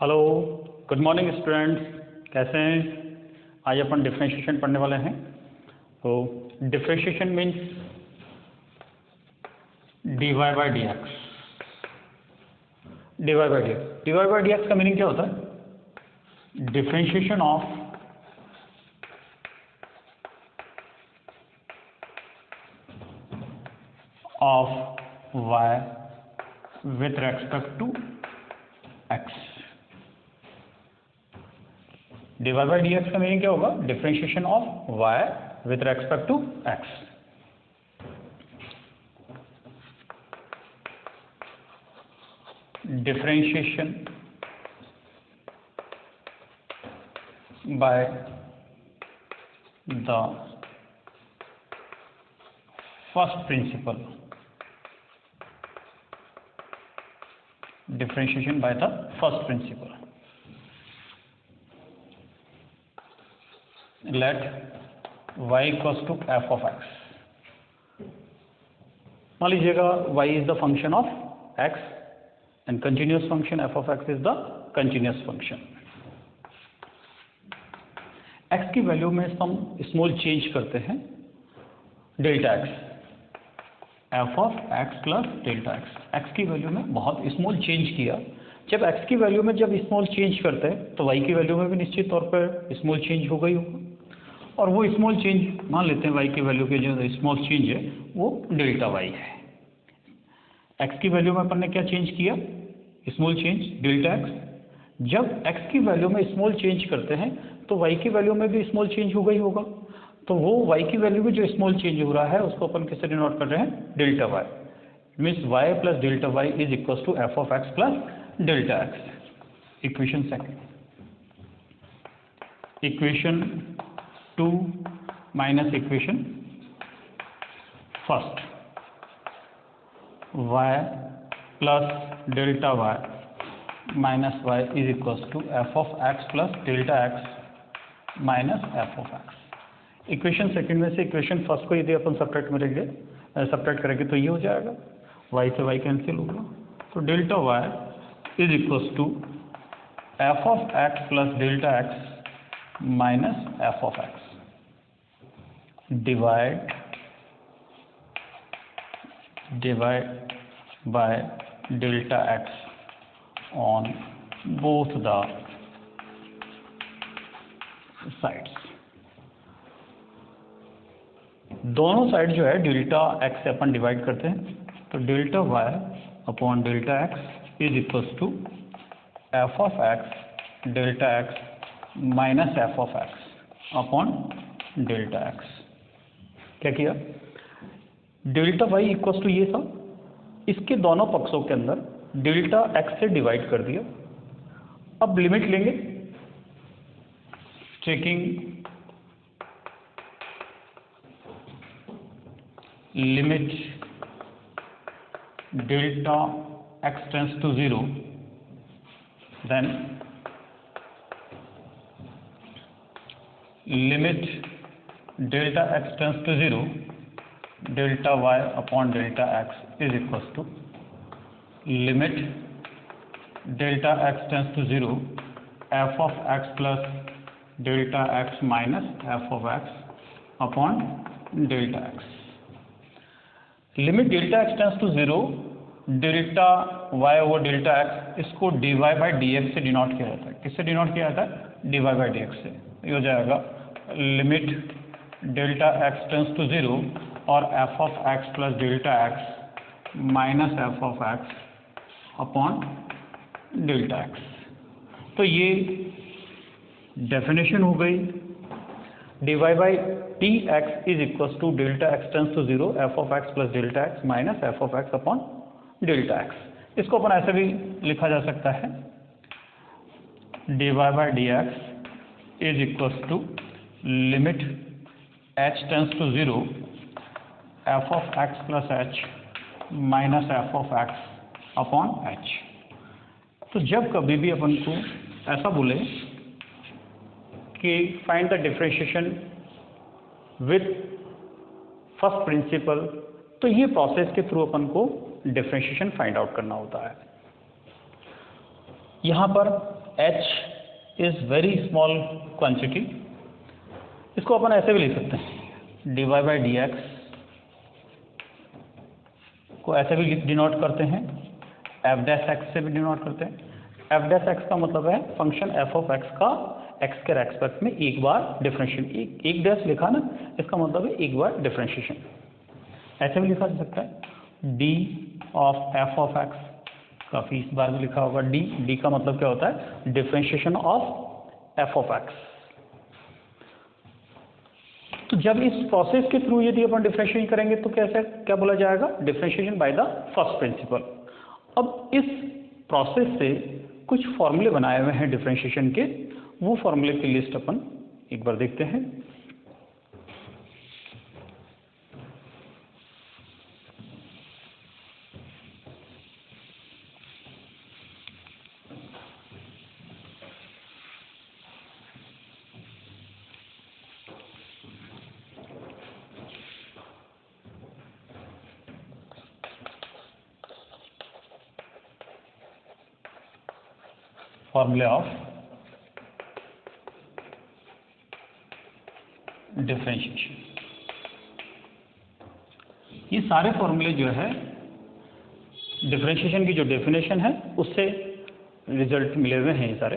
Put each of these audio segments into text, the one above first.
Hello, good morning students. कैसे हैं? आज अपन डिफरेंशिएशन पढ़ने वाले हैं। तो differentiation means d y by d x. D y by d x, d y by d x का मीनिंग क्या होता है? Differentiation of y with respect to x. D y by d x का meaning क्या होगा? Differentiation of y with respect to x. Differentiation by the first principle. Differentiation by the first principle. Let y equals to f of x। मान लीजिएगा y is the function of x and continuous function f of x is the continuous function। x की value में हम small change करते हैं delta x, f of x plus delta x की value में बहुत स्मॉल चेंज किया। जब x की वैल्यू में जब स्मॉल चेंज करते हैं तो y की वैल्यू में भी निश्चित तौर पर स्मॉल चेंज हो गई होगा, और वो स्मॉल चेंज मान लेते हैं y की वैल्यू के जो स्मॉल चेंज है वो डेल्टा y है। x की वैल्यू में अपन ने क्या चेंज किया? Small change delta x। जब x की वैल्यू में स्मॉल चेंज करते हैं तो y की वैल्यू में भी स्मॉल चेंज हो गई होगा, तो वो y की वैल्यू में जो स्मॉल चेंज हो रहा है उसको अपन किससे डिनोट कर रहे हैं? Delta y। Means y plus delta y is equal to f of x plus delta x। Equation second. Equation 2 minus equation first. y plus delta y minus y is equal to f of x plus delta x minus f of x। Equation second में से equation first को यदि अपन subtract करेंगे तो ये हो जाएगा, y से y कैंसिल होगा, तो delta y is equal to f of x plus delta x minus f of x divide by delta x on both the sides. दोनों साइड जो है डेल्टा x से अपन डिवाइड करते हैं, तो delta y upon delta x is equal to f of x delta x minus f of x upon delta x। क्या किया? Delta y equal to ये था, इसके दोनों पक्षों के अंदर डेल्टा x से डिवाइड कर दिया। अब लिमिट लेंगे, checking limit delta x tends to 0, then limit delta x tends to 0 delta y upon delta x is equal to limit delta x tends to 0 f of x plus delta x minus f of x upon delta x। Limit delta x tends to 0 delta y over delta x, इसको dy by d x से denote किया जाता है। किससे denote किया जाता है? dy by d x से। ये हो जाएगा limit delta x tends to 0 और f of x plus delta x minus f of x upon delta x। तो ये डेफिनेशन हो गई, dy by d x is equal to delta x tends to 0 f of x plus delta x minus f of x upon delta x। इसको अपन ऐसे भी लिखा जा सकता है, dy by d x is equal to limit h tends to 0 f of x plus h minus f of x upon h। तो जब कभी भी अपन को ऐसा बोले कि find the differentiation with first principle, तो ये प्रोसेस के थ्रू अपन को डिफरेंशिएशन फाइंड आउट करना होता है। यहाँ पर h is very small quantity, इसको अपन ऐसे भी लिख सकते हैं, dy बाई डी एक्स को ऐसे भी डिनोट करते हैं, एफ डैश एक्स से भी डिनोट करते हैं। एफ डैश एक्स का मतलब है फंक्शन एफ ऑफ एक्स का एक्स के रेस्पेक्ट में एक बार डिफरेंशिएशन, एक डैश लिखा ना, इसका मतलब है एक बार डिफरेंशिएशन। ऐसे भी लिखा जा सकता है D of f of x, काफ़ी इस बार भी लिखा होगा डी, डी का मतलब क्या होता है differentiation of f of x. तो जब इस प्रोसेस के थ्रू यदि अपन डिफरेंशिएशन करेंगे तो कैसे क्या बोला जाएगा, differentiation by the first principal. अब इस प्रोसेस से कुछ फॉर्मूले बनाए हुए हैं डिफरेंशिएशन के, वो फॉर्मूले की लिस्ट अपन एक बार देखते हैं। फॉर्मूले ऑफ डिफरेंशिएशन, ये सारे फॉर्मूले जो है डिफरेंशिएशन की जो डेफिनेशन है उससे रिजल्ट मिले हुए हैं ये सारे।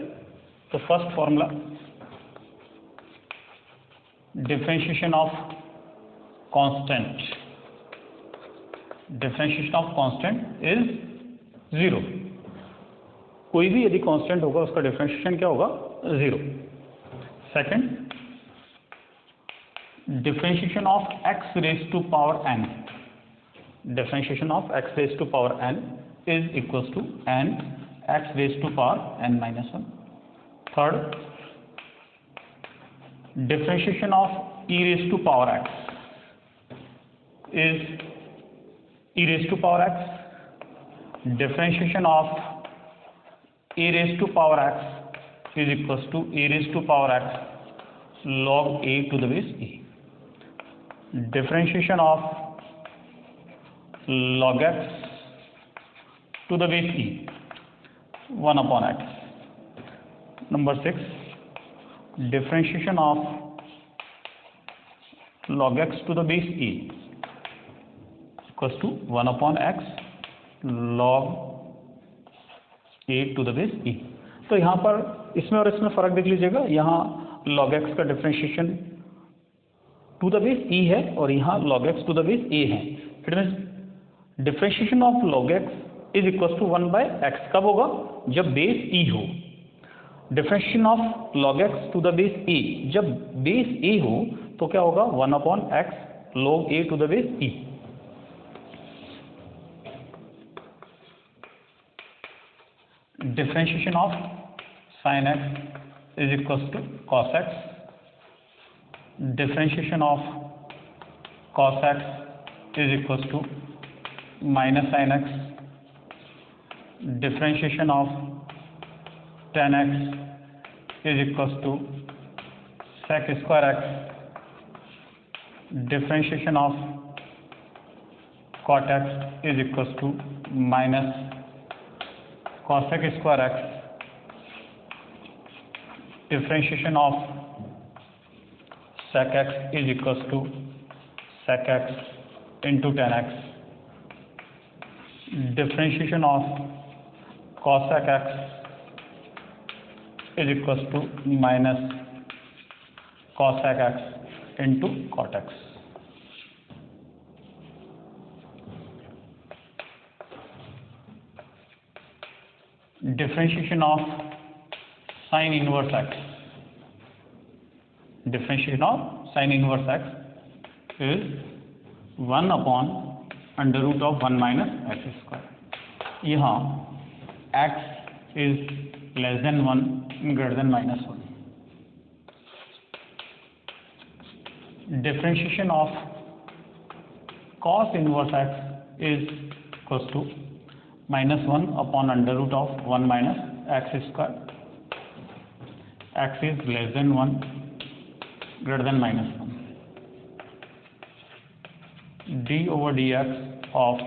तो first formula, differentiation of constant, differentiation of constant is 0। कोई भी यदि कांस्टेंट होगा उसका डिफरेंशिएशन क्या होगा, 0। Second, differentiation of x raise to power n, differentiation of x raise to power n is equals to n x raise to power n minus 1। Third, differentiation of e raise to power x is e raise to power x, differentiation of a raised to power x is equals to a raised to power x log a to the base e. Differentiation of log x to the base e 1 upon x. Number 6, differentiation of log x to the base e equals to 1 upon x log a to the base e। तो यहाँ पर इसमें और इसमें फ़र्क देख लीजिएगा, यहाँ log x का differentiation to the base e है और यहाँ log x to the base a है। It means differentiation of log x is equal to 1 by x कब होगा, जब बेस e हो। Differentiation of log x to the base a जब base a हो तो क्या होगा, 1 upon x log a to the base e। Differentiation of sin x is equals to cos x, differentiation of cos x is equals to minus sin x, differentiation of tan x is equals to sec square x, differentiation of cot x is equals to minus cosec square x, differentiation of sec x is equals to sec x into tan x, differentiation of cosec x is equals to minus cosec x into cot x। Differentiation of sin inverse x, differentiation of sin inverse x is 1 upon under root of 1 minus x square। यहाँ x is less than 1 greater than minus 1। Differentiation of cos inverse x is equals to minus 1 upon under root of 1 minus x square, x is less than 1 greater than minus 1, d over dx of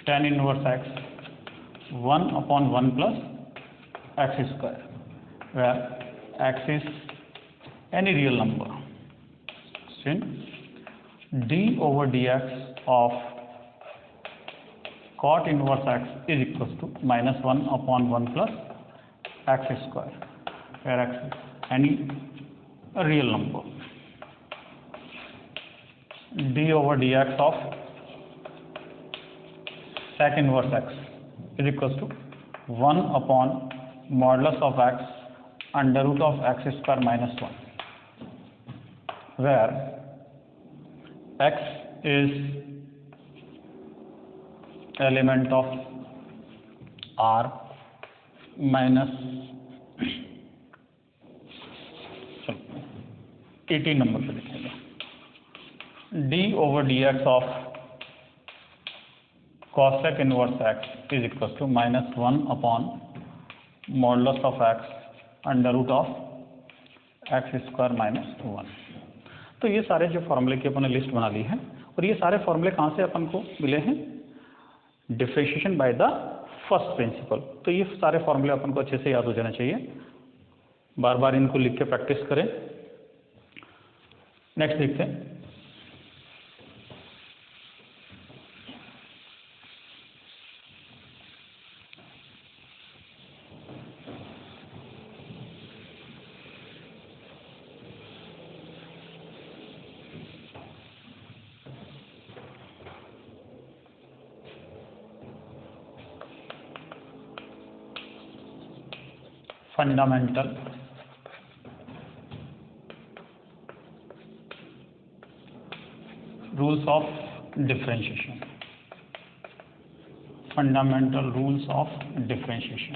tan inverse x 1 upon 1 plus x square, where x is any real number. Since d over dx of cot inverse x is equals to -1 upon 1 plus x square, where x is any real number. D over dx of sec inverse x is equals to 1 upon modulus of x under root of x square minus 1, where x is element of R minus 18 number पे लिखेंगे. D over dx of cosec inverse x is equals to -1 upon modulus of x under root of x square minus 1. तो ये सारे जो फॉर्मूले की अपन ने list बना ली है, और ये सारे फॉर्मूले कहाँ से अपन को मिले हैं? Differentiation by the first principal. तो ये सारे फॉर्मूले अपन को अच्छे से याद हो जाना चाहिए. बार बार इनको लिख के प्रैक्टिस करें. नेक्स्ट देखते हैं. Fundamental rules of differentiation. Fundamental rules of differentiation.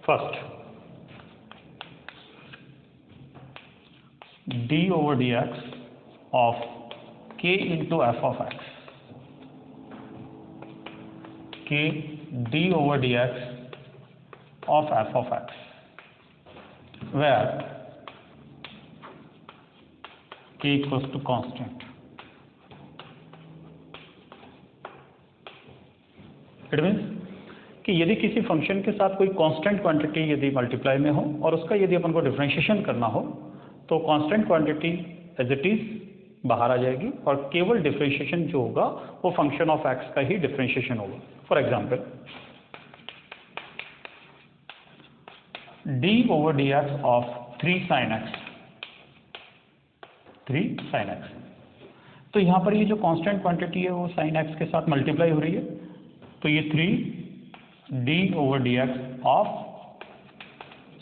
First, d over dx of k into f of x, k d over dx of f of x, where k equals to constant. It means कि यदि किसी function के साथ कोई constant quantity यदि multiply में हो और उसका यदि अपन को डिफरेंशिएशन करना हो, तो constant quantity as it is बाहर आ जाएगी और केवल डिफरेंशिएशन जो होगा वो फंक्शन ऑफ एक्स का ही डिफरेंशिएशन होगा. For example, d over dx of 3 sin x, 3 sin x. तो यहाँ पर ये जो कांस्टेंट क्वांटिटी है वो sin x के साथ मल्टीप्लाई हो रही है, तो ये 3 d over dx of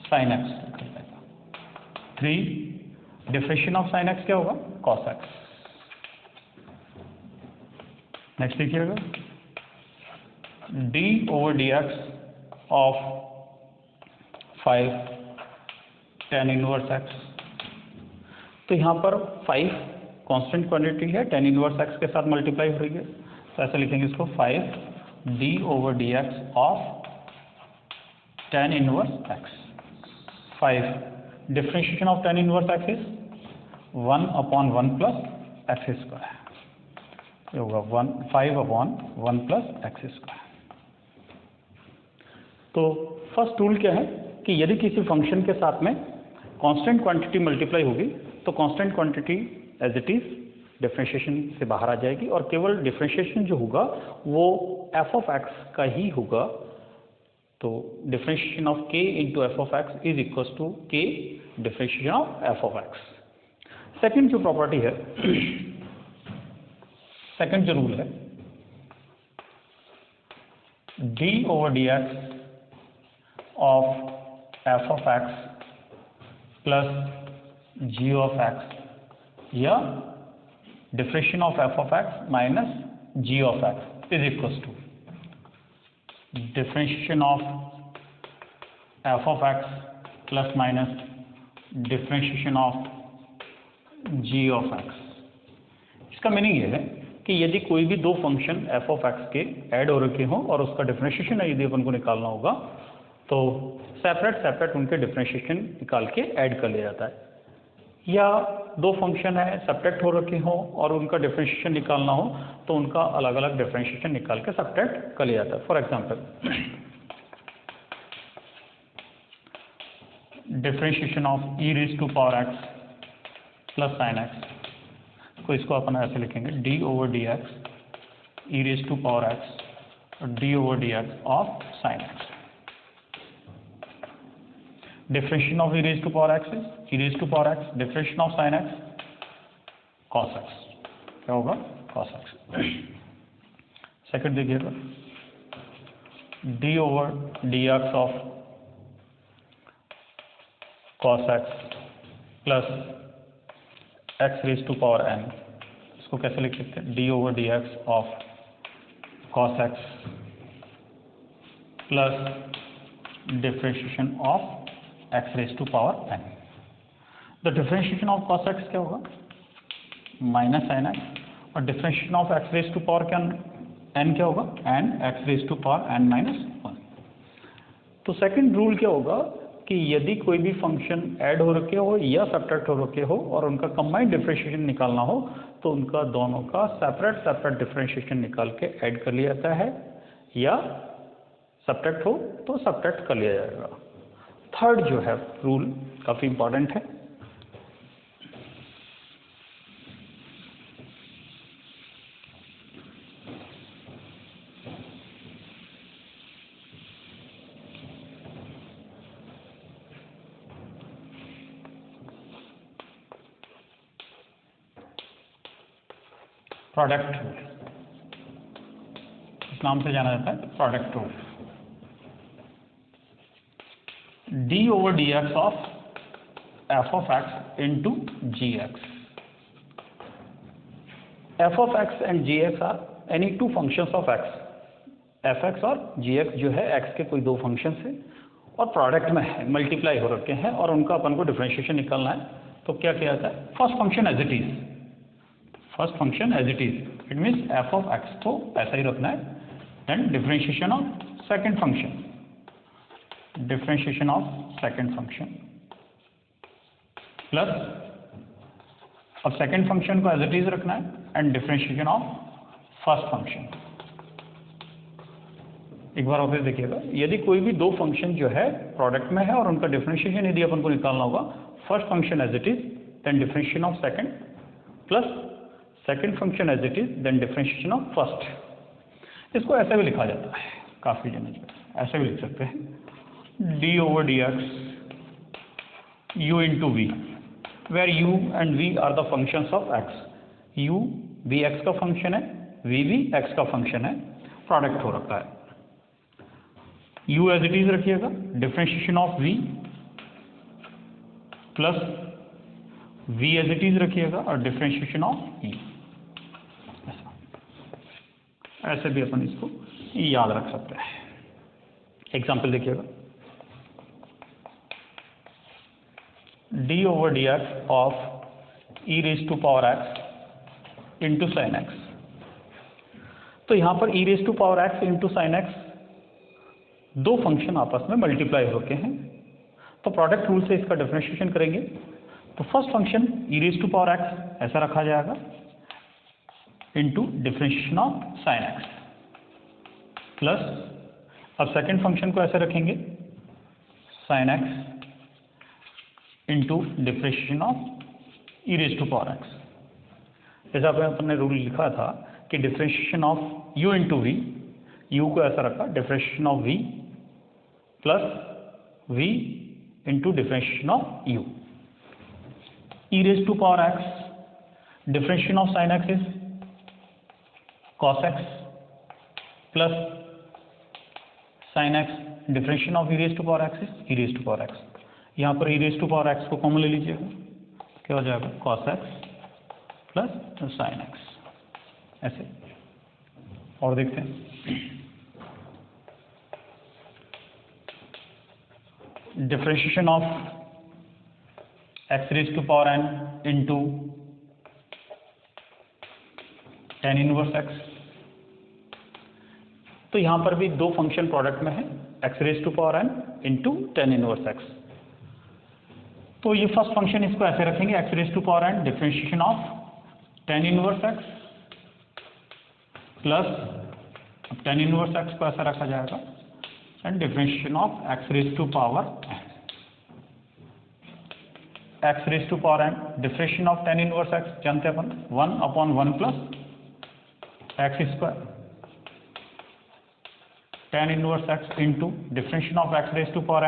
sin x. 3 differentiation of sin x क्या होगा? cos x. नेक्स्ट देखिएगा, d over dx of 5 tan inverse x. तो यहाँ पर 5 कांस्टेंट क्वांटिटी है, tan इनवर्स x के साथ मल्टीप्लाई हो रही है, तो ऐसा लिखेंगे इसको 5 d over dx of tan inverse x. 5 differentiation of tan inverse x is 1 upon 1 plus x square. ये होगा 5 upon 1 plus x square. तो फर्स्ट रूल क्या है कि यदि किसी फंक्शन के साथ में कांस्टेंट क्वांटिटी मल्टीप्लाई होगी तो constant quantity as it is differentiation से बाहर आ जाएगी और केवल डिफरेंशिएशन जो होगा वो f ऑफ x का ही होगा. तो differentiation of k into f of x is equal to k differentiation of f of x. Second जो प्रॉपर्टी है, सेकेंड जो रूल है, d over dx of f of x plus g of x या differentiation of f of x minus g of x is equal to differentiation of f of x plus minus differentiation of g of x. इसका meaning ये है कि यदि कोई भी दो function f of x के ऐड हो रखे हों और उसका डिफरेंशिएशन यदि अपन को निकालना होगा तो सेपरेट उनके डिफरेंशिएशन निकाल के ऐड कर लिया जाता है. या दो फंक्शन है सब्ट्रैक्ट हो रखे हो और उनका डिफरेंशिएशन निकालना हो तो उनका अलग अलग डिफरेंशिएशन निकाल के सब्ट्रैक्ट कर लिया जाता है। For example differentiation of e raise to power x plus sine x, तो इसको अपन ऐसे लिखेंगे d over d x e raise to power x और d over d x of sine x. Differentiation of e raise to power x is e raise to power x, differentiation of sine x cos x, क्या होगा cos x। Second देखिएगा d over d x of cos x plus x raise to power n, इसको कैसे लिख सकते हैं d over d x of cos x plus differentiation of x raise to power n। The differentiation of cos x क्या होगा minus sine x और differentiation of x raise to power क्या n क्या होगा n x raise to power n minus 1। तो second rule क्या होगा कि यदि कोई भी फंक्शन ऐड हो रखे हो या सब्ट्रैक्ट हो रखे हो और उनका कंबाइंड डिफरेंशिएशन निकालना हो तो उनका दोनों का सेपरेट डिफरेंशिएशन निकाल के ऐड कर लिया जाता है या सब्ट्रैक्ट हो तो सब्ट्रैक्ट कर लिया जाएगा। थर्ड जो है रूल काफ़ी इंपॉर्टेंट है, प्रोडक्ट रूल, इस नाम से जाना जाता है product rule. d over dx of f of x into gx. f of x and gx are any two functions of x. fx और gx जो है x के कोई दो फंक्शन है और प्रोडक्ट में है, मल्टीप्लाई हो रखे हैं और उनका अपन को डिफरेंशिएशन निकालना है तो क्या किया जाता है first function as it is, first function as it is, it means f of x को ऐसा ही रखना है and differentiation of second function, differentiation of second function plus अब सेकेंड फंक्शन को एज इट इज रखना है and differentiation of first function. एक बार और देखिएगा, यदि कोई भी दो फंक्शन जो है प्रोडक्ट में है और उनका डिफरेंशिएशन यदि अपन को निकालना होगा first function as it is then differentiation of second plus second function as it is then differentiation of first. इसको ऐसे भी लिखा जाता है, काफ़ी जने ऐसे भी लिख सकते हैं d over dx u into v, where u and v are the functions of x, u भी x का फंक्शन है v भी x का फंक्शन है, प्रोडक्ट हो रखा है। u एज इट इज रखिएगा, differentiation of v plus v as it is रखिएगा और डिफरेंशिएशन ऑफ e, ऐसे भी अपन इसको याद रख सकते हैं। एग्जाम्पल देखिएगा d over dx of e raised to power x into sin x। तो यहाँ पर e raised to power x into sin x दो फंक्शन आपस में मल्टीप्लाई होते हैं तो प्रोडक्ट रूल से इसका डिफरेंशिएशन करेंगे तो first function e raised to power x ऐसा रखा जाएगा into differentiation of sin x plus अब सेकेंड फंक्शन को ऐसे रखेंगे sin x into differentiation of e raise to power x. जैसा अपन ने रूल लिखा था कि differentiation of u into v, u को ऐसा रखा differentiation of v plus v into differentiation of u। E raise to power x differentiation of sine x is cos x plus sine x differentiation of e raise to power x is e raise to power x. यहाँ पर e raise to power x को common ले लीजिएगा, क्या हो जाएगा cos x plus sin x, ऐसे। और देखते हैं differentiation of x raise to power n into tan inverse x। तो यहाँ पर भी दो फंक्शन प्रोडक्ट में है x raise to power n into tan inverse x। तो ये फर्स्ट फंक्शन इसको ऐसे रखेंगे x raise to power n differentiation of tan inverse x plus tan inverse x को ऐसा रखा जाएगा and differentiation of x raise to power n, x raise to power n differentiation of tan inverse x जानते हैं अपन 1/1 plus x square tan inverse x into differentiation of x raise to power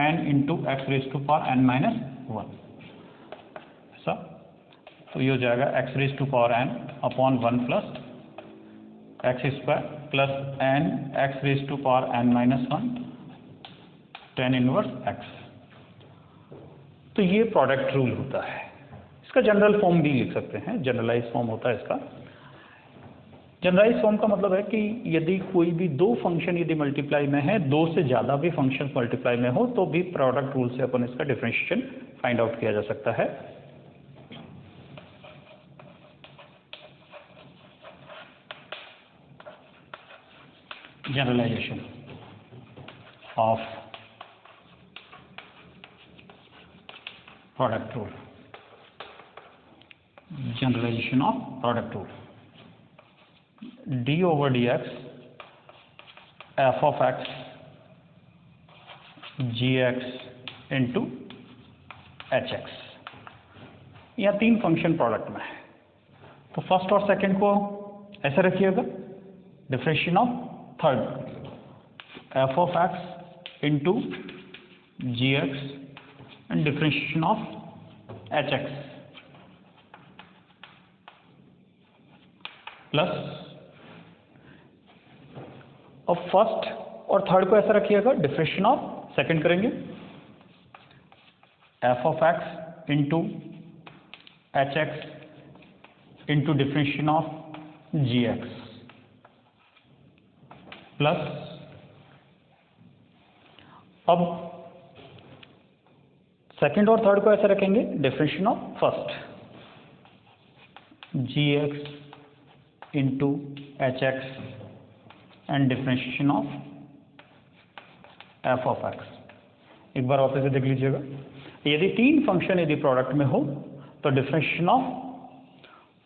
n into x raise to power n minus 1 ऐसा। तो ये हो जाएगा x raise to power n/1 plus x square plus n x raise to power n minus 1 tan inverse x। तो ये product rule होता है। इसका जनरल फॉर्म भी लिख सकते हैं, जनरलाइज फॉर्म होता है इसका। जनरलाइज फॉर्म का मतलब है कि यदि कोई भी दो फंक्शन यदि मल्टीप्लाई में है, दो से ज़्यादा भी फंक्शन मल्टीप्लाई में हो, तो भी प्रोडक्ट रूल से अपन इसका डिफरेंशिएशन फाइंड आउट किया जा सकता है। Generalization of product rule, generalization of product rule d/dx f of x gx into h x. यह तीन फंक्शन प्रोडक्ट में है, तो फर्स्ट और सेकंड को ऐसे रखिएगा, differentiation of third f of x into gx and differentiation of h x plus, और फर्स्ट और थर्ड को ऐसा रखिएगा, डिफरेंशिएशन ऑफ सेकंड करेंगे f of x into h x into differentiation of g x plus, अब second और third को ऐसे रखेंगे, differentiation of first g x into h x and differentiation of f of x. एक बार वापस से देख लीजिएगा, यदि तीन फंक्शन यदि प्रोडक्ट में हो तो differentiation of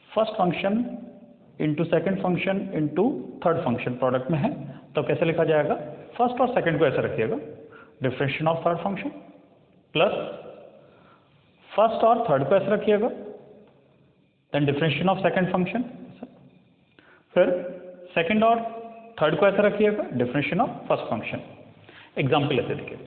first function into second function into third function product में है, तो कैसे लिखा जाएगा, फर्स्ट और सेकेंड को ऐसे रखिएगा, differentiation of third function plus first और थर्ड को ऐसे रखिएगा, then differentiation of second function, फिर सेकेंड और थर्ड को ऐसे रखिएगा, differentiation of first function. Example ऐसे देखिए,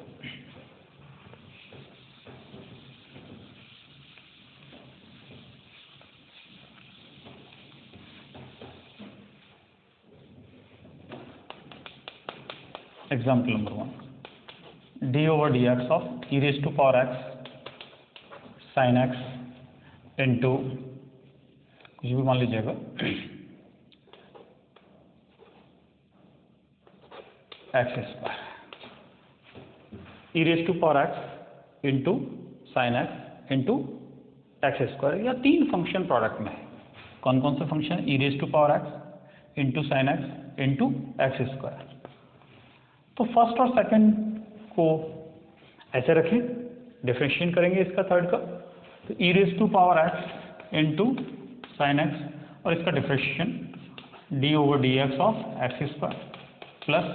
example number 1, d/dx of e raised to power x sin x into कुछ भी मान लीजिएगा x square, e raised to power x इंटू sine x into x square. या तीन फंक्शन प्रोडक्ट में है, कौन कौन से function, e raised to power x इंटू sine x into x square. तो फर्स्ट और सेकंड को ऐसे रखें, डिफरेंशिएशन करेंगे इसका थर्ड का, तो e raised to power x इंटू साइन एक्स और इसका differentiation d/dx of x square plus,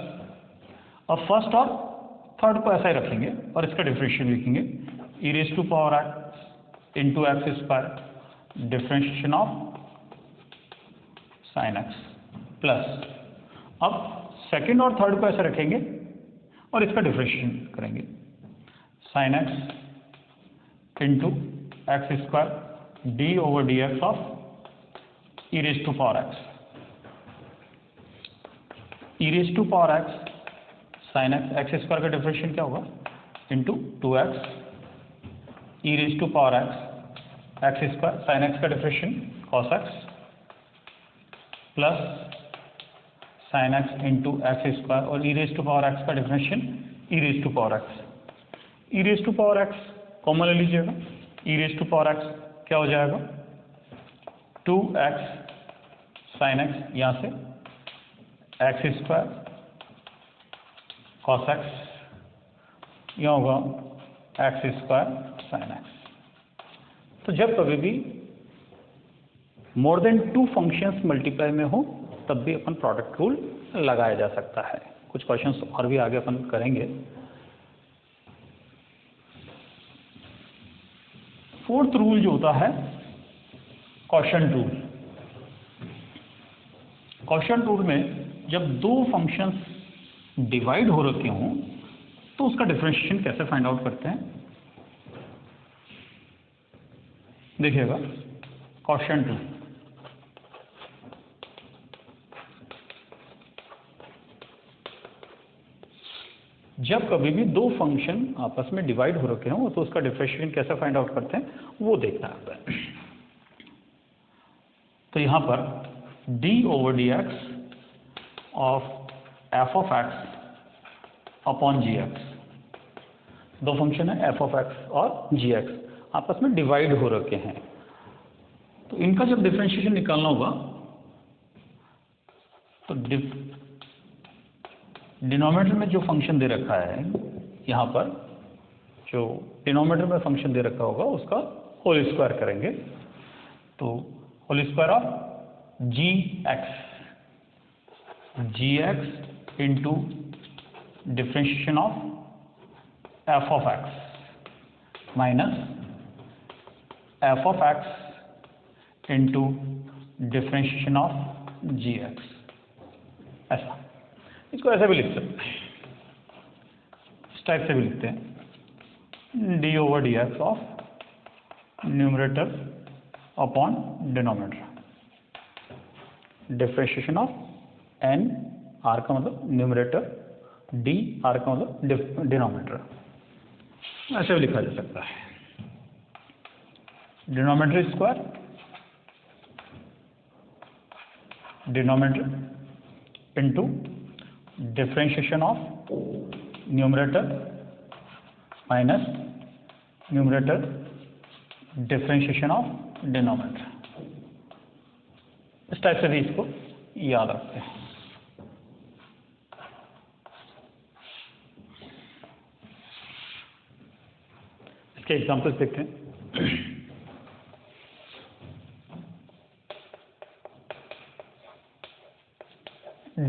और फर्स्ट और थर्ड को ऐसा ही रखेंगे और इसका डिफरेंशिएशन लिखेंगे e raised to power x into x square differentiation of sine x plus, अब सेकेंड और थर्ड को ऐसे रखेंगे और इसका डिफरेंशिएशन करेंगे sign x into x square d/dx of e raised to power x, e raised to power x sine x, x square का differentiation क्या होगा, into 2x e raised to power x x square, sine x का differentiation cos x plus sine x into x square और e raised to power x का differentiation e raised to power x। e raised to power x common ले लीजिएगा, e raised to power x क्या हो जाएगा, 2x sine x, यहाँ से x square cos x, यहाँ होगा एक्स स्क्वायर साइन एक्स। तो जब कभी भी मोर देन 2 फंक्शंस मल्टीप्लाई में हो तब भी अपन प्रोडक्ट रूल लगाया जा सकता है। कुछ क्वेश्चंस और भी आगे अपन करेंगे। फोर्थ रूल जो होता है क्वोशिएंट रूल। क्वोशिएंट रूल में जब 2 फंक्शंस डिवाइड हो रखे हों तो उसका डिफरेंशिएशन कैसे फाइंड आउट करते हैं, देखिएगा। क्वोशिएंट रूल, जब कभी भी 2 फंक्शन आपस में डिवाइड हो रखे हों तो उसका डिफरेंशिएशन कैसे फाइंड आउट करते हैं वो देखना होता है। तो यहां पर d/dx of f of x upon gx, 2 function है f ऑफ x और gx आपस में डिवाइड हो रखे हैं। तो इनका जब डिफरेंशिएशन निकालना होगा तो डिनोमिनेटर में जो फंक्शन दे रखा है, यहाँ पर जो डिनोमिनेटर में फंक्शन दे रखा होगा उसका होल स्क्वायर करेंगे। तो whole square of gx into differentiation of f of x minus f of x into differentiation of gx। ऐसा, इसको ऐसे भी लिख सकते हैं, इस टाइप से भी लिखते हैं, d/dx of numerator upon denominator, differentiation of n, r का मतलब न्यूमरेटर, d r का मतलब डिनोमिनेटर, ऐसे भी लिखा जा सकता है। Denominator square, denominator into differentiation of numerator minus numerator differentiation of denominator. इस टाइप से भी इसको याद रखते हैं। इसके एग्जांपल्स देखते हैं।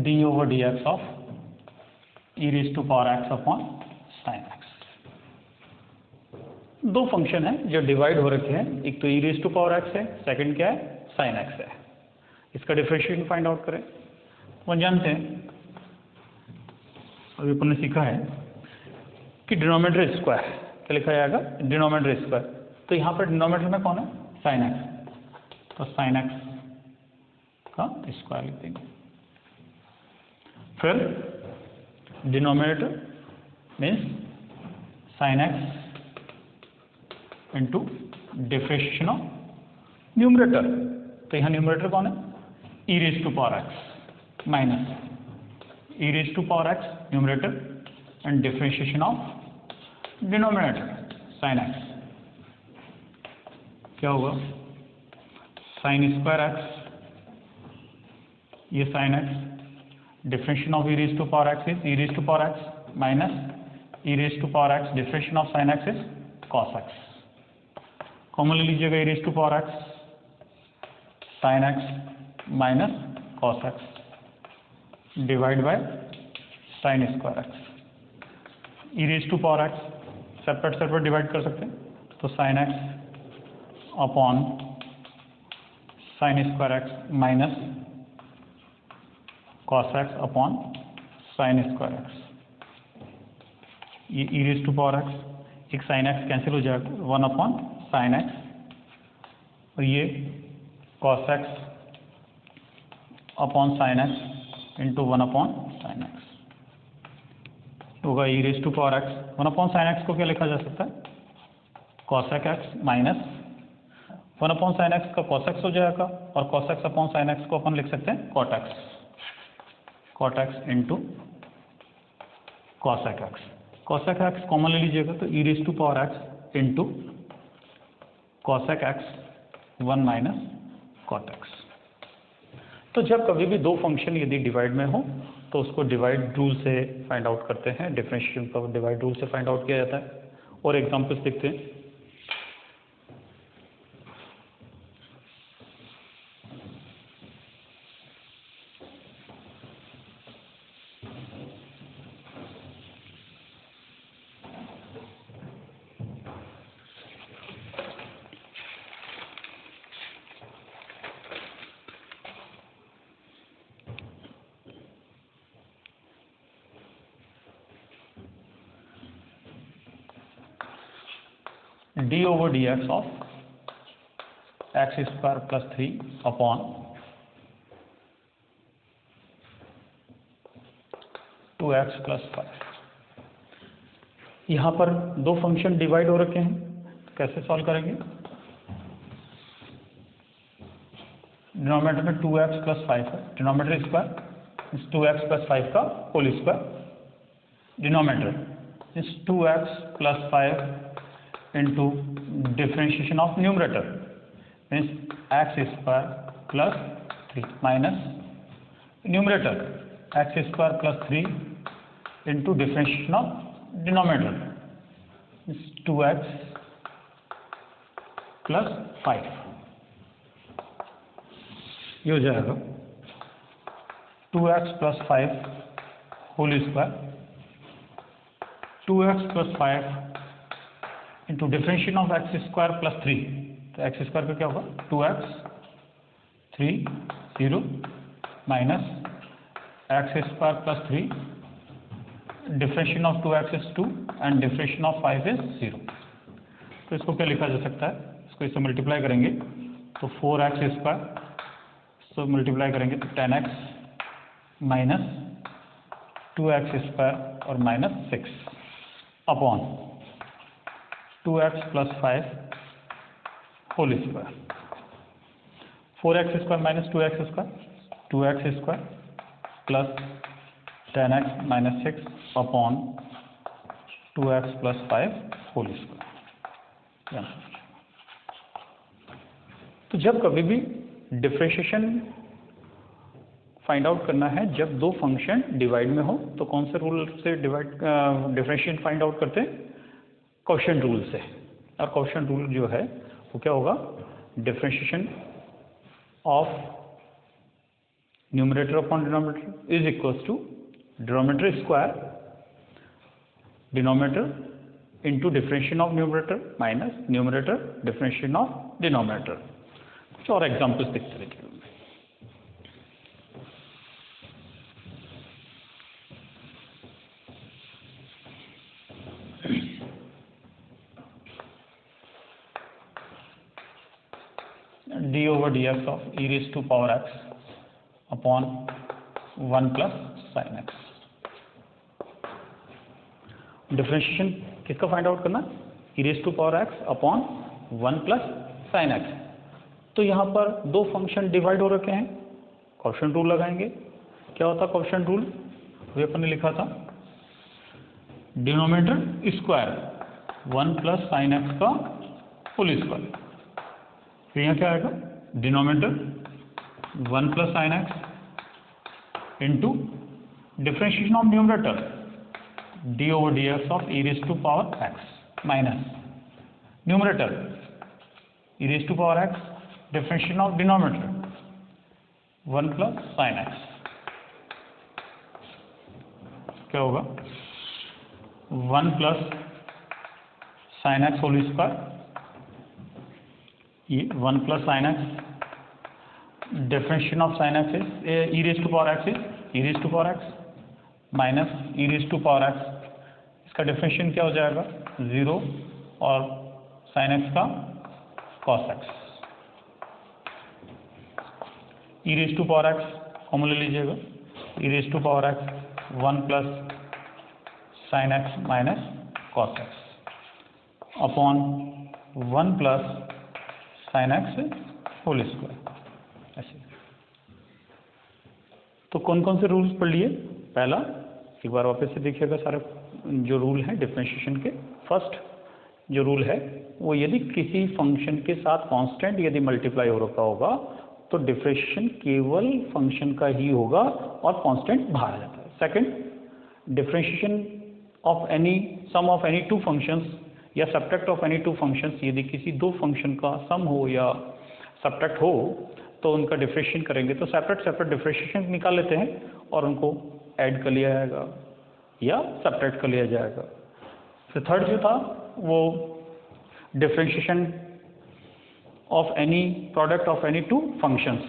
d/dx of e⁻x upon sine x. 2 function है जो डिवाइड हो रखे हैं, एक तो e⁻x है, सेकंड क्या है, साइन एक्स है। इसका डिफरेंशिएशन फाइंड आउट करें। अपन जानते हैं, अभी अपन ने सीखा है कि डिनोमिनेटर स्क्वायर क्या लिखा जाएगा, डिनोमिनेटर स्क्वायर। तो यहाँ पर डिनोमिनेटर में कौन है, साइन एक्स, तो साइन एक्स का स्क्वायर लिख देंगे। फिर denominator means sign x into differentiation of numerator. तो यहाँ न्यूमरेटर कौन है, e⁻x minus e⁻x numerator and differentiation of denominator sign x. क्या होगा, साइन स्क्वायर एक्स, ये sign x, differentiation of e⁻x is e⁻x minus e⁻x, differentiation of sine x is cos x। Common ले लीजिएगा e⁻x sign x minus cos x divide by sine square x. e⁻x separate separate divide कर सकते हैं, तो sine x upon sine square x minus cos x upon sine square x. ये e⁻x, एक sine x cancel हो जाएगा, 1 upon sine x, और ये cos x upon sine x into 1 upon sine x होगा e⁻x। 1 अपॉन साइन एक्स को क्या लिखा जा सकता है, cos x minus 1 upon sine x का cos x हो जाएगा, और cos x upon sine x को अपन लिख सकते हैं cot x into cos x। cos x common ले लीजिएगा, तो e⁻x into cos x 1 minus cot x। तो जब कभी भी 2 फंक्शन यदि डिवाइड में हो तो उसको डिवाइड रूल से फाइंड आउट करते हैं, डिफरेंशिएशन को डिवाइड रूल से फाइंड आउट किया जाता है। और एग्जांपल्स देखते हैं। d over dx of x square plus 3 upon 2x plus 5। यहाँ पर दो फंक्शन डिवाइड हो रखे हैं, तो कैसे सॉल्व करेंगे? डिनोमिनेटर में 2x plus 5 है, डिनोमिनेटर स्क्वायर इस 2x plus 5 का होल स्क्वायर, डिनोमिनेटर इस 2x plus 5 into differentiation of numerator means x square plus 3 minus numerator x square plus 3 into differentiation of denominator is 2x plus 5। ये हो जाएगा 2x plus 5 whole square 2x plus 5 into differentiation of x square plus 3, तो x square का क्या होगा 2x 3 0 minus x square plus 3, differentiation of 2x is 2 and differentiation of 5 is 0। तो इसको क्या लिखा जा सकता है? इसको इससे मल्टीप्लाई करेंगे तो 4x स्क्वायर, इसको मल्टीप्लाई करेंगे तो 10x माइनस 2x स्क्वायर और minus 6 upon 2x plus 5 whole square, 4x square minus 2x square, 2x square plus 10x minus 6 upon 2x plus 5 whole square. तो जब कभी भी डिफरेंशिएशन फाइंड आउट करना है, जब दो फंक्शन डिवाइड में हो, तो कौन से रूल से डिफरेंशिएशन फाइंड आउट करते हैं? क्वोशिएंट रूल से। और क्वोशिएंट रूल जो है वो क्या होगा? Differentiation of numerator upon denominator is equals to denominator square denominator into differentiation of numerator minus numerator differentiation of denominator. कुछ और एग्जांपल्स देखते रहिए। d over dx of e raised to power x upon 1 plus sin x। Differentiation किसका find out करना? e raised to power x upon 1 plus sin x। तो यहाँ पर दो फंक्शन डिवाइड हो रखे हैं, क्वोशिएंट रूल लगाएंगे। क्या होता है क्वोशिएंट रूल? वही अपन ने लिखा था, denominator square 1 plus sine x का होल स्क्वायर। फिर यहाँ क्या आएगा? Denominator 1 plus sine x into differentiation of numerator d over d x of e raise to power x minus numerator e raise to power x differentiation of denominator 1 plus sine x. क्या होगा? 1 plus sine x whole square, ये 1 plus sine x differentiation of sine x is e raise to power x is e raise to power x minus e raise to power x. इसका differentiation क्या हो जाएगा? 0 और sine x का cos x. E raise to power x common ले लीजिएगा, e raise to power x 1 plus sine x minus cos x upon 1 plus sine x whole square. ऐसे तो कौन कौन से रूल्स पढ़ लिए? पहला, एक बार वापस से देखिएगा सारे जो रूल हैं डिफरेंशिएशन के। फर्स्ट जो रूल है वो, यदि किसी फंक्शन के साथ कांस्टेंट यदि मल्टीप्लाई हो रखा होगा तो डिफरेंशिएशन केवल फंक्शन का ही होगा और कांस्टेंट बाहर आ जाता है। Second, differentiation of any sum of any two functions या subtract of any two functions, यदि किसी दो फंक्शन का सम हो या सब्ट्रैक्ट हो तो उनका डिफरेंशिएशन करेंगे, तो सेपरेट डिफरेंशिएशन निकाल लेते हैं और उनको ऐड कर लिया जाएगा या सब्ट्रैक्ट कर लिया जाएगा। फिर थर्ड जो था वो differentiation of any product of any two functions,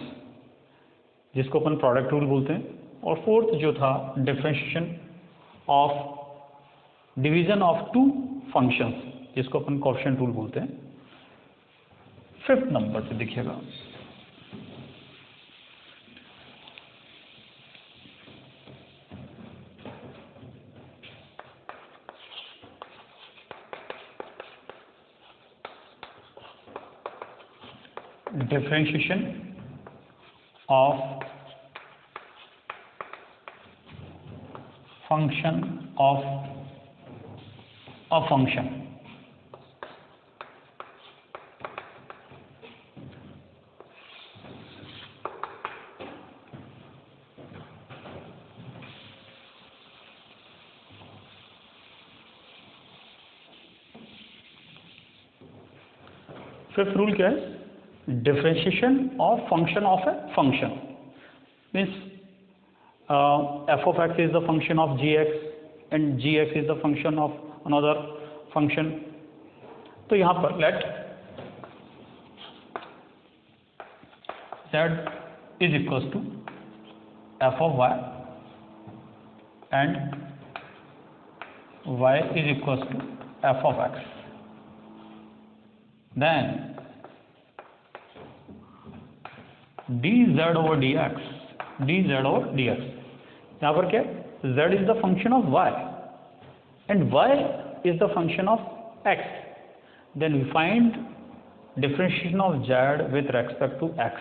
जिसको अपन प्रोडक्ट रूल बोलते हैं। और फोर्थ जो था differentiation of division of two functions, जिसको अपन कोएफिशिएंट रूल बोलते हैं। फिफ्थ नंबर पे देखिएगा, differentiation of function of a function. Fifth rule क्या है? Differentiation of function of a function means f of x is the function of gx and gx is the function of another function। तो यहाँ पर let z is equals to f of y and y is equals to f of x, then dz over dx, dz over dx, यहाँ पर क्या z is the function of y and y is the function of x, then we find differentiation of z with respect to x।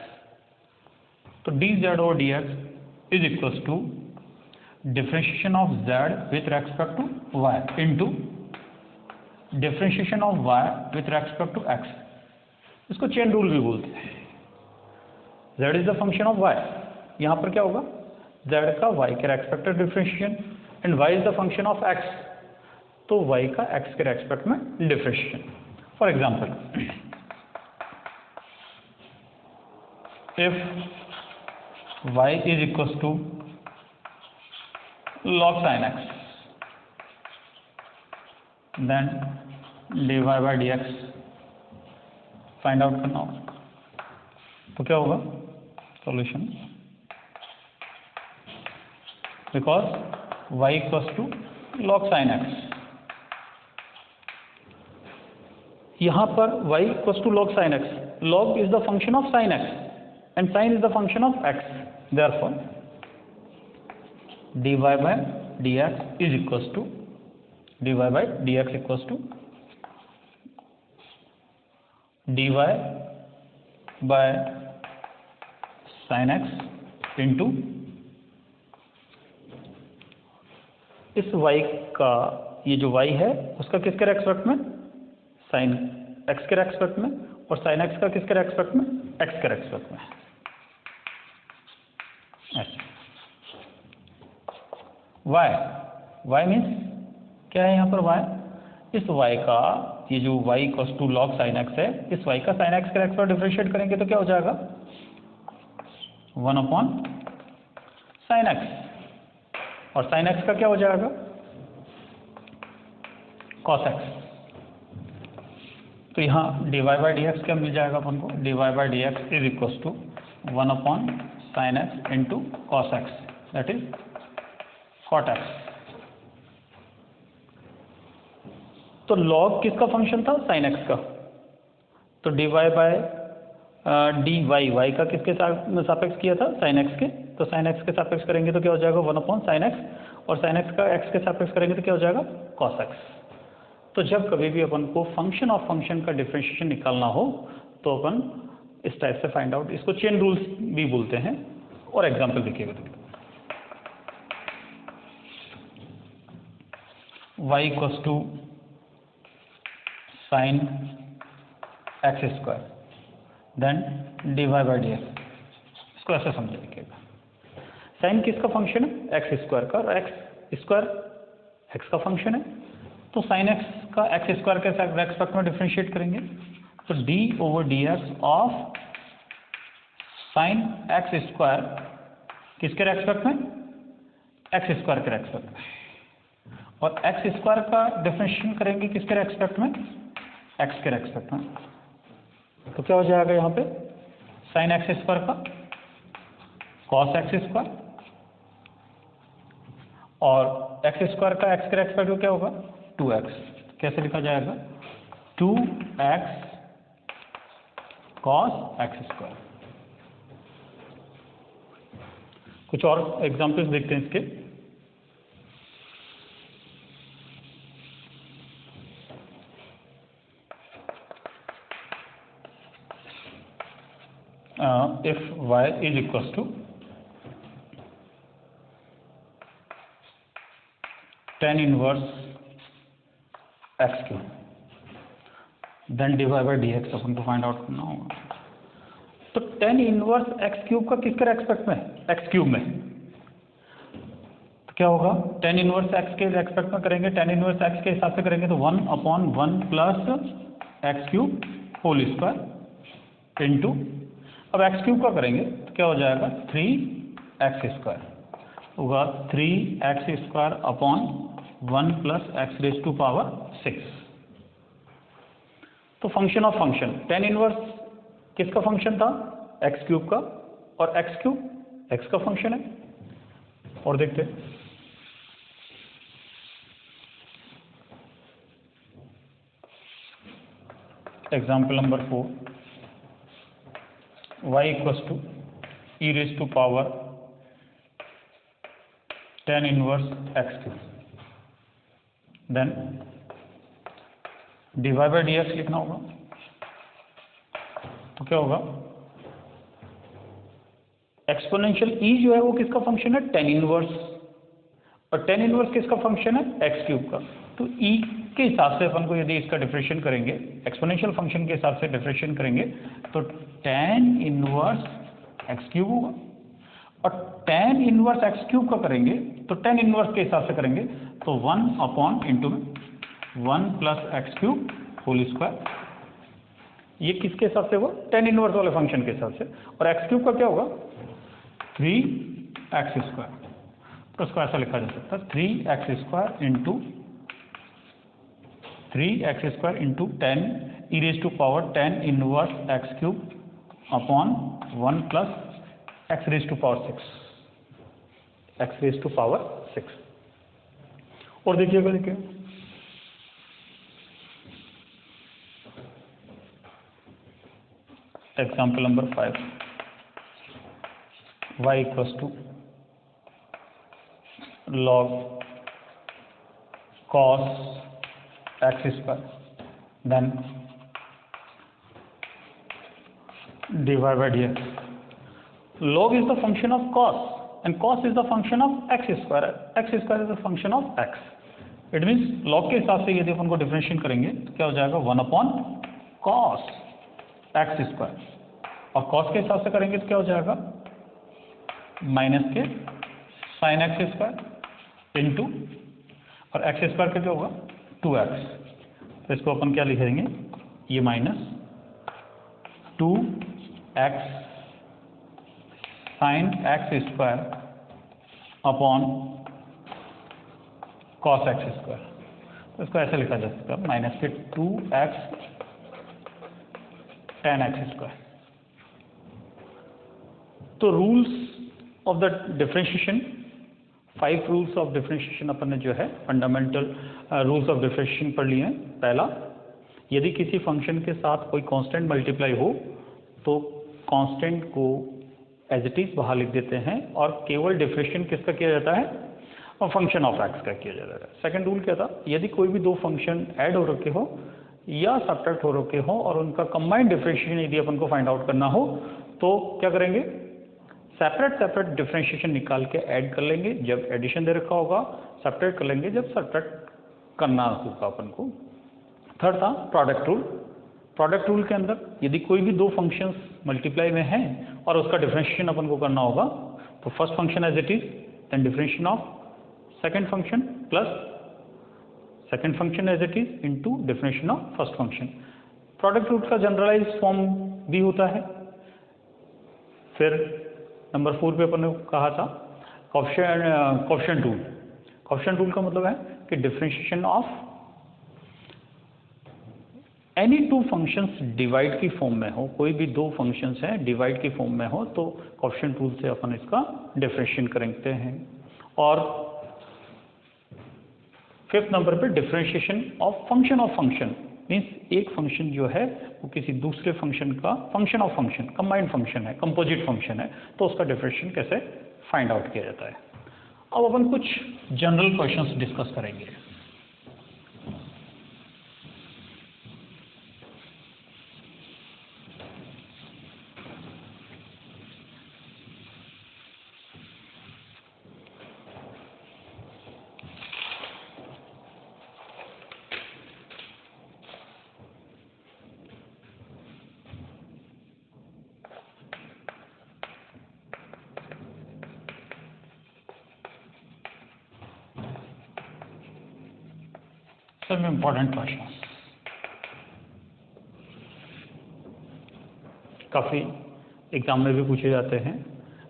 तो dz over dx is equals to differentiation of z with respect to y into differentiation of y with respect to x। इसको chain rule भी बोलते हैं। z is the function of y, यहाँ पर क्या होगा z का y के रेस्पेक्ट में differentiation and y is the function of x, तो y का x के रेस्पेक्ट में differentiation. For example if y is equals to log sin x, then dy by dx find out करना होगा, तो क्या होगा solution, because y equals to log sin x, यहाँ पर y equals to log sin x, log is the function of sin x and sin is the function of x, therefore dy by dx is equals to dy by dx equals to dy by sin x into इस y का, ये जो y है उसका किसके respect में, sin x के respect में, और sin x का किसके रेस्पेक्ट में, x के रेस्पेक्ट में। y मीन्स क्या है यहाँ पर y, इस y का ये जो y equals to log sin x है, इस y का sin x के रेस्पेक्ट डिफरेंशिएट करेंगे तो क्या हो जाएगा 1 अपॉन sin x, और sin x का क्या हो जाएगा cos x। तो यहाँ dy by dx क्या मिल जाएगा अपन को, dy by dx is equals to 1 upon sin x into cos x, that is cot x। तो log किसका फंक्शन था, sin x का, तो dy बाय dy y का किसके सापेक्ष किया था, sin x के, तो sin x के सापेक्ष करेंगे तो क्या हो जाएगा 1 अपॉन sin x, और sin x का x के सापेक्ष करेंगे तो क्या हो जाएगा cos x। तो जब कभी भी अपन को फंक्शन ऑफ फंक्शन का डिफरेंशिएशन निकालना हो तो अपन इस टाइप से फाइंड आउट, इसको चेन रूल्स भी बोलते हैं। और एग्जांपल देखिएगा, y equals to sin x square then dy by dx, इसको ऐसे समझ लीजिएगा। sin किसका फंक्शन है, x स्क्वायर का, और x स्क्वायर x का फंक्शन है, तो साइन एक्स का एक्स स्क्वायर के रेस्पेक्ट में डिफ्रेंशिएट करेंगे, तो D over d x of sine x square किसके रेस्पेक्ट में, एक्स स्क्वायर के रेस्पेक्ट में, और एक्स स्क्वायर का डिफ्रेंशिएशन करेंगे किसके रेस्पेक्ट में, एक्स के रेस्पेक्ट में। तो क्या हो जाएगा यहाँ पे, साइन एक्स स्क्वायर का कॉस एक्स स्क्वायर, और एक्स स्क्वायर का एक्स के रेस्पेक्ट में क्या होगा, 2x। कैसे लिखा जाएगा, 2x कॉस एक्स स्क्वायर। कुछ और एग्जांपल्स देखते हैं इसके। If y is equal to tan inverse x cube, then divide by d x अपन को फाइंड आउट करना होगा। तो tan इनवर्स एक्स क्यूब का किसके रेस्पेक्ट में, एक्स क्यूब में, तो क्या होगा, tan इनवर्स एक्स के रेस्पेक्ट में करेंगे, tan इनवर्स एक्स के हिसाब से करेंगे तो 1/1 plus x cube whole square into, अब एक्स क्यूब का करेंगे तो क्या हो जाएगा, 3x स्क्वायर होगा, 3x square upon 1 plus x raise to power 6। तो function of function, tan inverse किसका फंक्शन था, एक्स क्यूब का, और एक्स क्यूब एक्स का फंक्शन है। और देखते हैं, example number 4, y equals to e raise to power tan inverse x cube, then divide by d x लिखना होगा। तो क्या होगा, एक्सपोनेंशियल ई जो है वो किसका फंक्शन है, tan इनवर्स, और tan इनवर्स किसका फंक्शन है, एक्स क्यूब का। तो ई के हिसाब से अपन को यदि इसका डिफरेंशिएशन करेंगे, एक्सपोनेंशियल फंक्शन के हिसाब से डिफरेंशिएशन करेंगे तो tan इनवर्स एक्स क्यूब होगा, और tan इनवर्स एक्स क्यूब का करेंगे तो tan इनवर्स के हिसाब से करेंगे तो 1 into 1 plus x cube whole square. ये किसके हिसाब से होगा, tan इनवर्स वाले फंक्शन के हिसाब से, और एक्स क्यूब का क्या होगा, 3x स्क्वायर। तो इसको ऐसा लिखा जा सकता है, 3x square into 3x square into 10 e raise to power tan inverse x cube upon 1 plus x raise to power 6, x raise to power 6। और देखिएगा, देखिए example number 5, y equals to log cos x square, then divide by d x. log is the function of cos and cos is the function of x square is the function of x. It means log के हिसाब से यदि अपन को differentiate करेंगे तो क्या हो जाएगा, 1/cos एक्स स्क्वायर, और cos के हिसाब से करेंगे तो क्या हो जाएगा, माइनस के साइन एक्स स्क्वायर इंटू, और एक्स स्क्वायर का क्या होगा, 2x। तो इसको अपन क्या लिखेंगे, ये minus 2x sine x square upon cos x square. तो इसको ऐसे लिखा जा सकता है, माइनस के 2x tan एक्स स्क्वायर। तो rules of the differentiation, 5 rules of differentiation अपन ने जो है फंडामेंटल रूल्स ऑफ डिफरेंशिएशन पढ़ लिए हैं। पहला, यदि किसी फंक्शन के साथ कोई कांस्टेंट मल्टीप्लाई हो तो कांस्टेंट को एज इट इज बाहर लिख देते हैं और केवल डिफरेंशिएशन किसका किया जाता है, और फंक्शन ऑफ एक्स का किया जाता है। सेकंड रूल क्या था, यदि कोई भी दो फंक्शन ऐड हो रखे हो या सब्ट्रैक्ट हो रखे हो और उनका कंबाइंड डिफरेंशिएशन यदि अपन को फाइंड आउट करना हो तो क्या करेंगे, सेपरेट डिफरेंशिएशन निकाल के ऐड कर लेंगे जब एडिशन दे रखा होगा, सब्ट्रैक्ट कर लेंगे जब सब्ट्रैक्ट करना होगा अपन को। थर्ड था प्रोडक्ट रूल। प्रोडक्ट रूल के अंदर यदि कोई भी दो फंक्शंस मल्टीप्लाई में हैं और उसका डिफरेंशिएशन अपन को करना होगा तो first function as it is, then differentiation of second function plus second function as it is into definition of first function. Product root का जनरलाइज फॉर्म भी होता है। फिर नंबर 4 पे अपन ने कहा था कोएफिशिएंट रूल। कोएफिशिएंट रूल का मतलब है कि differentiation of any two functions divide की फॉर्म में हो, कोई भी दो फंक्शंस हैं डिवाइड की फॉर्म में हो तो कोएफिशिएंट रूल से अपन इसका डिफरेंशिएट करते हैं। और फिफ्थ नंबर पे डिफरेंशिएशन ऑफ फंक्शन मीन्स एक फंक्शन जो है वो किसी दूसरे फंक्शन का function of function combined function है, कंपोजिट फंक्शन है, तो उसका डिफरेंशिएशन कैसे फाइंड आउट किया जाता है। अब अपन कुछ जनरल क्वेश्चंस डिस्कस करेंगे। सब इम्पोर्टेंट क्वेश्चन काफ़ी एग्जाम में भी पूछे जाते हैं,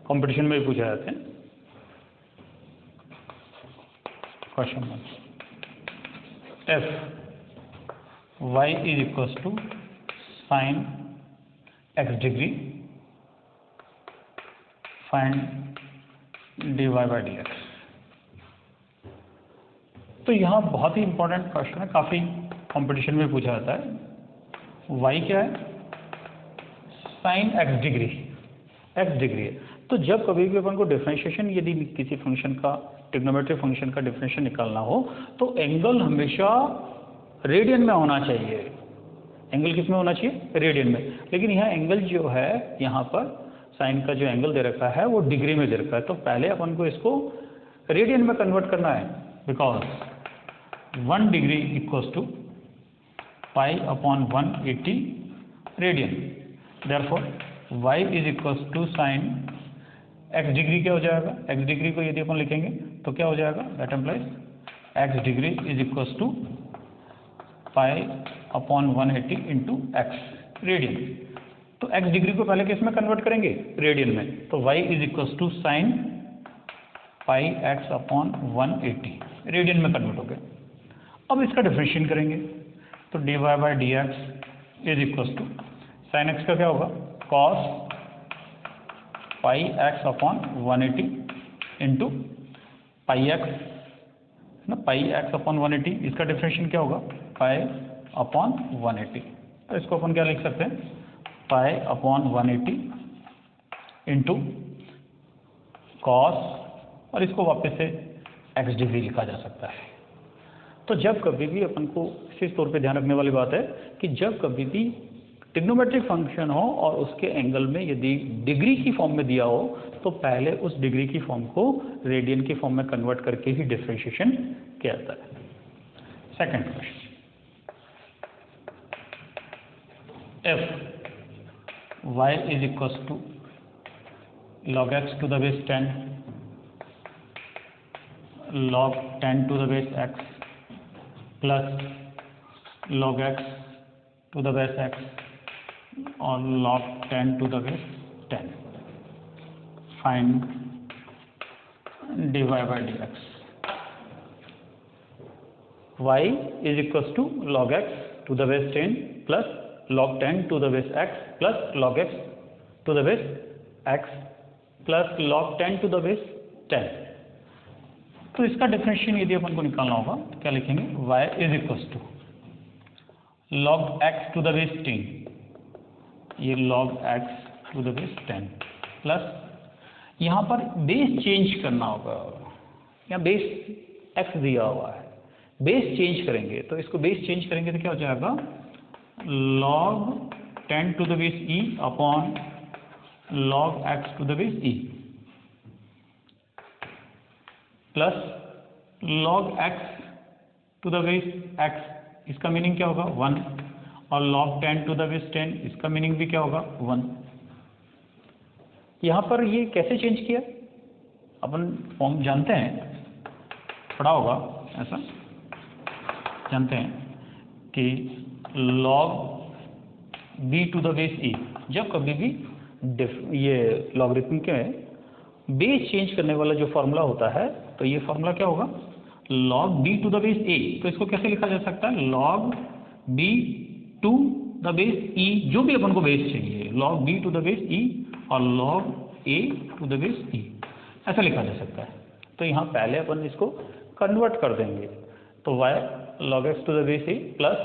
कंपटीशन में भी पूछे जाते हैं। Question 1, if y is equal to sine x degree find d y by d x. तो यहाँ बहुत ही इंपॉर्टेंट क्वेश्चन है, काफ़ी कंपटीशन में पूछा जाता है। y क्या है? साइन एक्स डिग्री है। तो जब कभी भी अपन को डिफरेंशिएशन यदि किसी फंक्शन का ट्रिग्नोमेट्रिक फंक्शन का डिफरेंशिएशन निकालना हो तो एंगल हमेशा रेडियन में होना चाहिए। एंगल किस में होना चाहिए? रेडियन में। लेकिन यहाँ एंगल जो है यहाँ पर साइन का जो एंगल दे रखा है वो डिग्री में दे रखा है, तो पहले अपन को इसको रेडियन में कन्वर्ट करना है। Because 1 degree equals to pi upon 180 radian. Therefore y is equals to sine x degree क्या हो जाएगा? x डिग्री को यदि अपन लिखेंगे तो क्या हो जाएगा? That implies x degree is equals to pi upon 180 into x radian. तो x डिग्री को पहले किस में कन्वर्ट करेंगे? रेडियन में। तो y is equals to sine pi x upon 180 radian में कन्वर्ट हो गया। अब इसका डिफरेंशिएट करेंगे तो d y by d x is equals to sine x का क्या होगा? Cos pi x upon 180 into pi x ना, पाई एक्स अपॉन 180, इसका डिफरेंशिएट क्या होगा? Pi upon 180। तो इसको अपन क्या लिख सकते हैं? पाई अपॉन 180 इंटू कॉस, और इसको वापस से एक्स डिग्री लिखा जा सकता है। तो जब कभी भी अपन को विशेष तौर पे ध्यान रखने वाली बात है कि जब कभी भी ट्रिग्नोमेट्रिक फंक्शन हो और उसके एंगल में यदि डिग्री की फॉर्म में दिया हो तो पहले उस डिग्री की फॉर्म को रेडियन की फॉर्म में कन्वर्ट करके ही डिफरेंशिएशन किया जाता है। Second question, if y is equals to log x to the base 10 log 10 to the base x plus log x to the base x or log 10 to the base 10. Find dy by dx. Y is equals to log x to the base 10 plus log 10 to the base x plus log x to the base x plus log 10 to the base 10. तो इसका differentiation यदि अपन को निकालना होगा तो क्या लिखेंगे? y is equals to log x to the base 10, ये log x to the base 10 plus यहाँ पर बेस चेंज करना होगा, यहाँ बेस x दिया हुआ है, बेस चेंज करेंगे तो इसको बेस चेंज करेंगे तो क्या हो जाएगा? log 10 to the base e upon log x to the base e plus log x to the base x, इसका मीनिंग क्या होगा? 1, और log 10 टू द बेस 10, इसका मीनिंग भी क्या होगा? 1। यहाँ पर ये कैसे चेंज किया? अपन फॉर्म जानते हैं, पढ़ा होगा ऐसा। जानते हैं कि log b to the base e, जब कभी भी ये लॉगरिथमिक में बेस चेंज करने वाला जो फॉर्मूला होता है, तो ये फॉर्मूला क्या होगा, log b to the base a। तो इसको कैसे लिखा जा सकता है, log b to the base e, जो भी अपन को बेस चाहिए, log b to the base e और log a to the base e, ऐसा लिखा जा सकता है। तो यहाँ पहले अपन इसको कन्वर्ट कर देंगे, तो y log x to the base a plus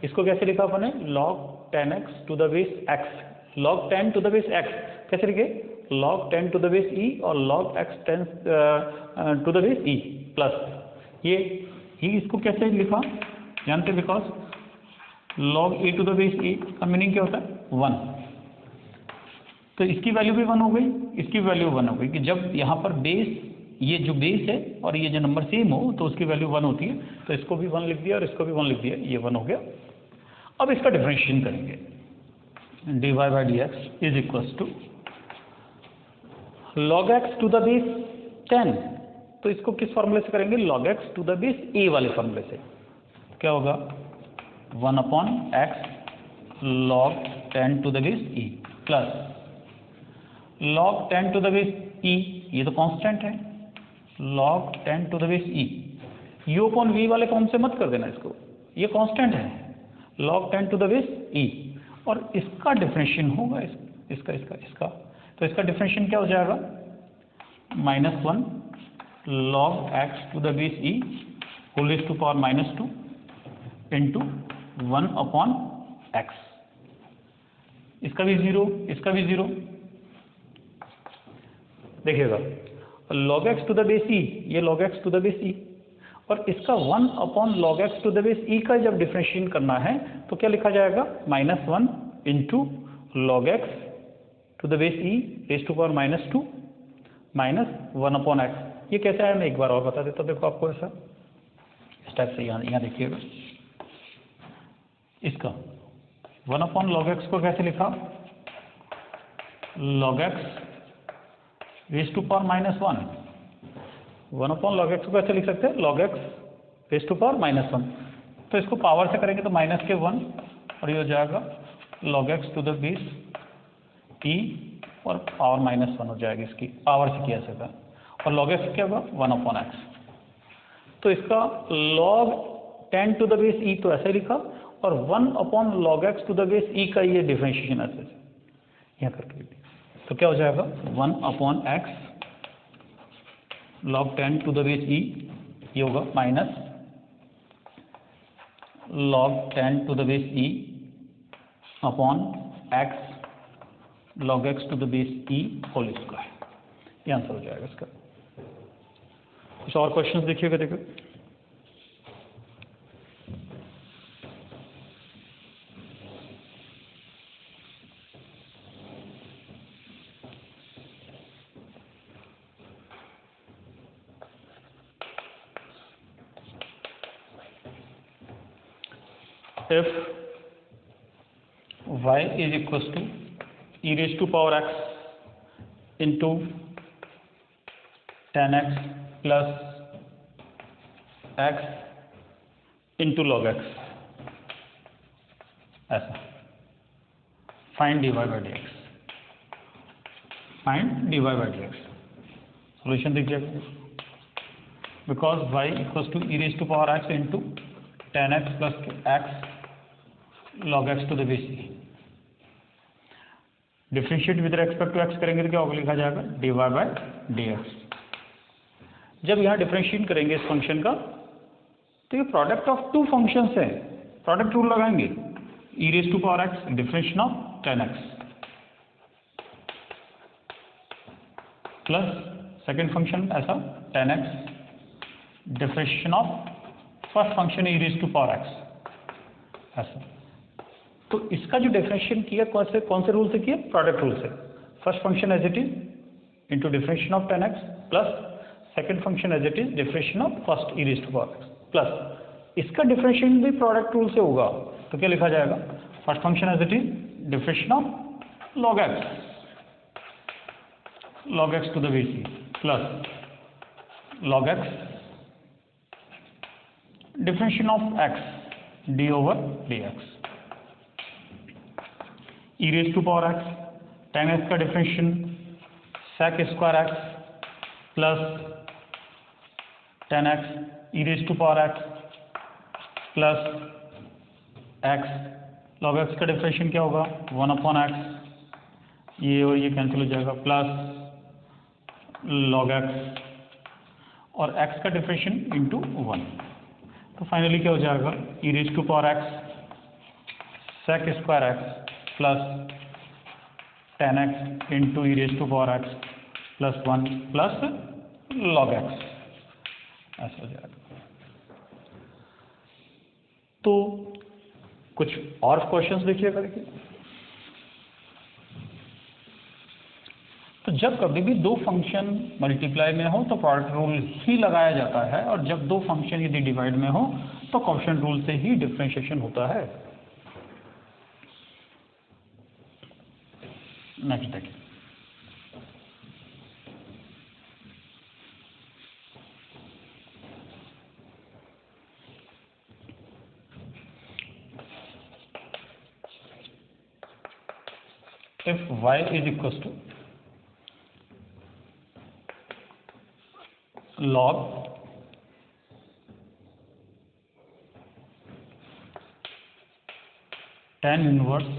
इसको कैसे लिखा अपन ने, log 10x to the base x, log 10 to the base x कैसे लिखे, log 10 to the base e और log x 10 to the base e plus ये इसको कैसे लिखा जानते, because log a to the base e का मीनिंग क्या होता है, 1। तो इसकी वैल्यू भी 1 हो गई, इसकी वैल्यू 1 हो गई, कि जब यहाँ पर बेस, ये जो बेस है और ये जो नंबर सेम हो तो उसकी वैल्यू 1 होती है। तो इसको भी 1 लिख दिया और इसको भी 1 लिख दिया, ये 1 हो गया। अब इसका डिफरेंशिएशन करेंगे, dy by d x is equals to log x to the base 10। तो इसको किस फॉर्मूले से करेंगे, log x to the base a वाले फॉर्मूले से। क्या होगा, 1 upon x log 10 to the base e plus log 10 to the base e, ये तो कांस्टेंट है, log 10 to the base e, u upon v वाले फॉर्म से मत कर देना इसको, ये कांस्टेंट है, log 10 to the base e। और इसका डिफरेंशिएशन होगा इसका, तो इसका डिफरेंशिएशन क्या हो जाएगा, -1 log x to the base e whole raise to power -2 into 1 upon x, इसका भी 0, इसका भी 0। देखिएगा log x to the base e, ये log x to the base e, और इसका 1 upon log x to the base e का जब डिफरेंशिएशन करना है तो क्या लिखा जाएगा, -1 into log x to the base e raise to power -2 minus 1 upon x। ये कैसे आया मैं एक बार और बता देता हूँ, देखो आपको ऐसा इस टाइप से, यहाँ देखिएगा, इसका 1 अपॉन log x को कैसे लिखा, log x raise to power -1, 1 upon log x को कैसे लिख सकते हैं, log x raise to power -1। तो इसको पावर से करेंगे तो माइनस के 1 और ये हो जाएगा log x to the base e और पावर -1 हो जाएगी, इसकी पावर से किया जाएगा, और log x क्या होगा, 1 अपॉन x। तो इसका log 10 to the base e तो ऐसे लिखा, और 1 upon log x to the base e का ये डिफरेंशिएशन ऐसे यहाँ करके लिख दिया। तो क्या हो जाएगा, 1 upon x log 10 to the base e, ये होगा minus log 10 to the base e upon x log x to the base e whole square, ये आंसर हो जाएगा इसका। कुछ और क्वेश्चंस देखिएगा, देखो if y is equals to e raised to power x into 10x plus x into log x, ऐसा find dy by d x, find dy by d x. Solution देखिएगा, because y equals to e raise to power x into 10x plus x log x to the base e। Differentiate with respect to x करेंगे तो क्या होगा, लिखा जाएगा dy by d x. जब यहाँ differentiate करेंगे इस फंक्शन का, तो ये प्रोडक्ट ऑफ टू फंक्शंस है, प्रोडक्ट रूल लगाएंगे, e raise to power x differentiation of 10x plus second function ऐसा 10x differentiation of first function e raise to power x ऐसा। तो इसका जो डिफरेंशिएशन किया कौन से रूल से किया, प्रोडक्ट रूल से। First function as it is into differentiation of 10x plus second function as it is differentiation of first e raise to power x plus इसका डिफरेंशिएशन भी प्रोडक्ट रूल से होगा। तो क्या लिखा जाएगा, first function as it is differentiation of log x to the base e plus log x differential of x d over d x, e raise to power x, ten x का differential sec square x plus ten x e raise to power x plus x log x का differential क्या होगा 1 upon x, ये और ये cancel हो जाएगा, plus log x और x का डिफरेंशियल इंटू 1। तो फाइनली क्या हो जाएगा e raise to power x sec square x plus ten x into e raise to power x plus 1 plus log x, ऐसा हो जाएगा। तो कुछ और क्वेश्चंस देखिएगा। देखिए, तो जब कभी भी दो फंक्शन मल्टीप्लाई में हो तो प्रोडक्ट रूल ही लगाया जाता है, और जब दो फंक्शन यदि डिवाइड में हो तो कोएफिशिएंट रूल से ही डिफरेंशिएशन होता है। नेक्स्ट देखिए, if y is equal to log tan inverse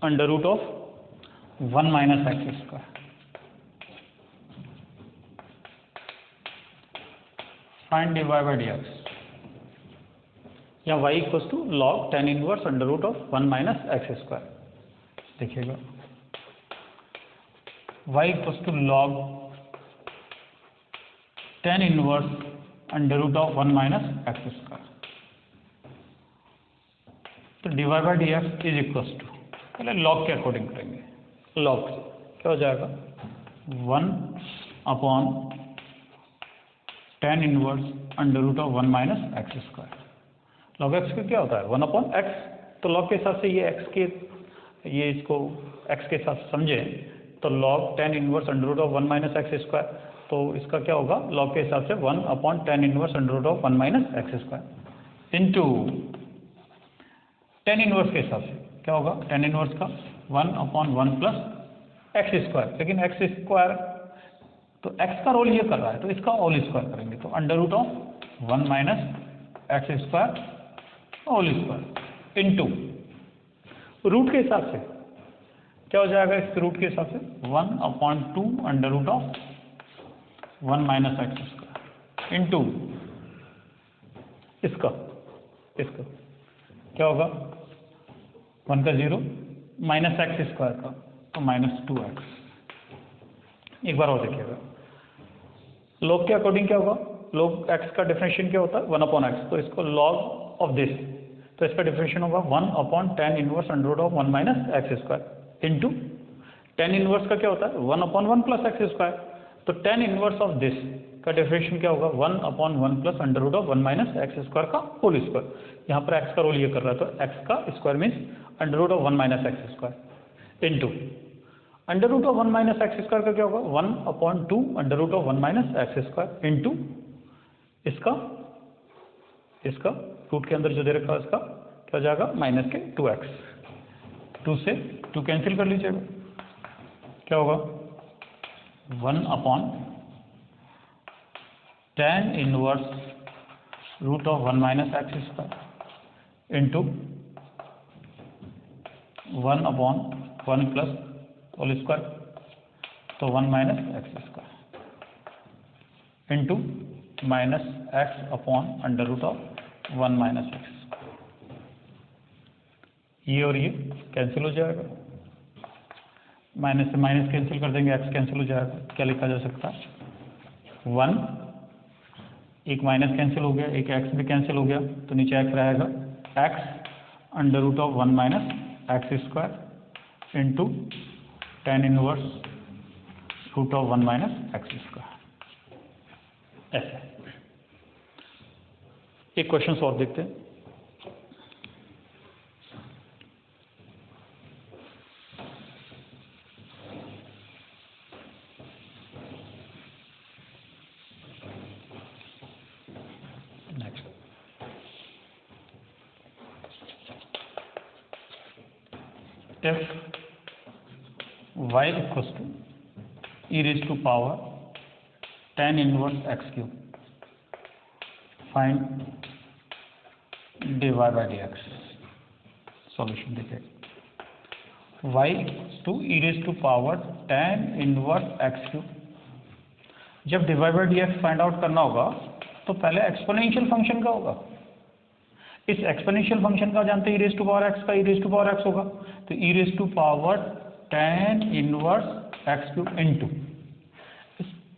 under root of 1 minus x square, find dy by d x, या y equal to log tan inverse under root of 1 minus x square. देखिएगा y equal to log tan inverse under root of 1 minus x square. तो dy by d x is equal to, पहले log के according करेंगे, log क्या हो जाएगा 1 upon tan inverse under root of 1 minus x square. Log x का क्या होता है 1 अपॉन एक्स, तो लॉग के हिसाब से ये एक्स के, ये इसको एक्स के साथ समझे तो log tan inverse under root of 1 minus x square, तो इसका क्या होगा लॉग के हिसाब से 1 upon tan inverse under root of 1 minus x square into tan inverse के हिसाब से क्या होगा tan इनवर्स का 1 अपॉन 1 प्लस एक्स स्क्वायर, लेकिन एक्स स्क्वायर तो एक्स का रोल ये कर रहा है तो इसका होल स्क्वायर करेंगे, तो under root of 1 minus x square whole square into root के हिसाब से क्या हो जाएगा, इस रूट के हिसाब से 1 upon 2 under root of 1 minus x square into इसका क्या होगा 1 का 0 माइनस एक्स स्क्वायर का तो माइनस 2x। एक बार और देखिएगा, लॉग के अकॉर्डिंग क्या होगा, लॉग एक्स का डिफरेंशियल क्या होता है 1 अपॉन एक्स, तो इसको लॉग ऑफ दिस, तो इसका डिफरेंशियल होगा 1 upon tan inverse under root of 1 minus x square into tan inverse का क्या होता है 1 अपॉन 1 प्लस एक्स स्क्वायर, तो tan इनवर्स ऑफ दिस का डिफरेंशियल क्या होगा 1 upon 1 plus under root of 1 minus x square का होल स्क्वायर। यहाँ पर एक्स का रोल ये कर रहा है तो एक्स का square means under root of 1 minus x square into under root of 1 minus x square का क्या होगा 1 upon 2 under root of 1 minus x square into इसका रूट के अंदर जो दे रखा है इसका क्या हो जाएगा माइनस के 2x, 2 से 2 कैंसिल कर लीजिएगा, क्या होगा 1 upon tan inverse root of 1 minus x square into 1 upon 1 plus whole square, तो 1 minus x square into minus x upon under root of 1 minus x, ये और ये कैंसिल हो जाएगा, माइनस से माइनस कैंसिल कर देंगे, एक्स कैंसिल हो जाएगा, क्या लिखा जा सकता है 1, एक माइनस कैंसिल हो गया, एक एक्स भी कैंसिल हो गया, तो नीचे एक्स रहेगा x under root of 1 minus x square into tan inverse root of 1 minus x square. ऐसे एक क्वेश्चन और देखते हैं। if y equals to e raised to power tan inverse x cube, find dy by dx। Solution देखिए, y to e raised to power tan inverse x cube। जब dy by dx find out करना होगा तो पहले exponential function का होगा। इस exponential function का जानते हैं, e raised to power x का e raised to power x होगा, तो e raised to power tan inverse x cube into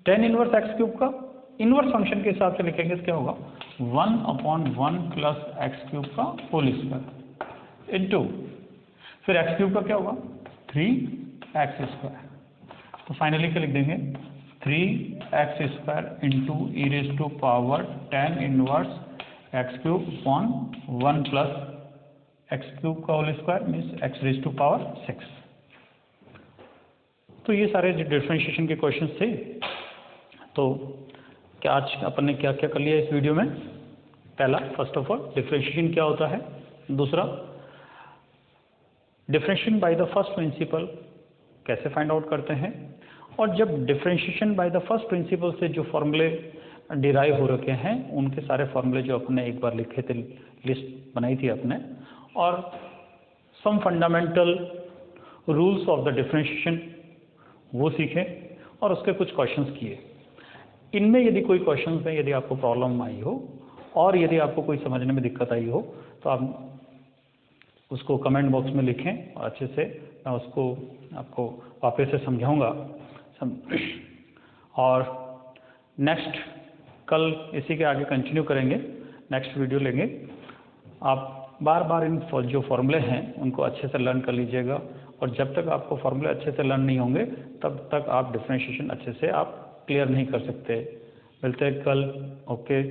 tan inverse x cube का इनवर्स फंक्शन के हिसाब से लिखेंगे तो क्या होगा, 1/1 प्लस एक्स क्यूब का होल स्क्वायर इनटू फिर एक्स क्यूब का क्या होगा 3x स्क्वायर। तो फाइनली क्या लिख देंगे 3x square into e raise to power tan inverse x cube upon 1 plus x cube का whole square means x raise to power 6। तो ये सारे डिफरेंशिएशन के क्वेश्चन थे। तो क्या आज अपन ने क्या क्या कर लिया इस वीडियो में। पहला, फर्स्ट ऑफ ऑल डिफरेंशिएशन क्या होता है। दूसरा, differentiation by the first principal कैसे फाइंड आउट करते हैं। और जब differentiation by the first principal से जो फॉर्मूले डिराइव हो रखे हैं उनके सारे फॉर्मूले जो अपने एक बार लिखे थे, लिस्ट बनाई थी अपने, और some fundamental rules of the differentiation वो सीखे और उसके कुछ क्वेश्चंस किए। इनमें यदि कोई क्वेश्चंस में यदि आपको प्रॉब्लम आई हो और यदि आपको कोई समझने में दिक्कत आई हो तो आप उसको कमेंट बॉक्स में लिखें और अच्छे से मैं उसको आपको वापस से समझाऊंगा। और नेक्स्ट कल इसी के आगे कंटिन्यू करेंगे, नेक्स्ट वीडियो लेंगे। आप बार बार इन जो फॉर्मूले हैं उनको अच्छे से लर्न कर लीजिएगा, और जब तक आपको फॉर्मूले अच्छे से लर्न नहीं होंगे तब तक आप डिफरेंशिएशन अच्छे से आप क्लियर नहीं कर सकते। मिलते हैं कल। ओके।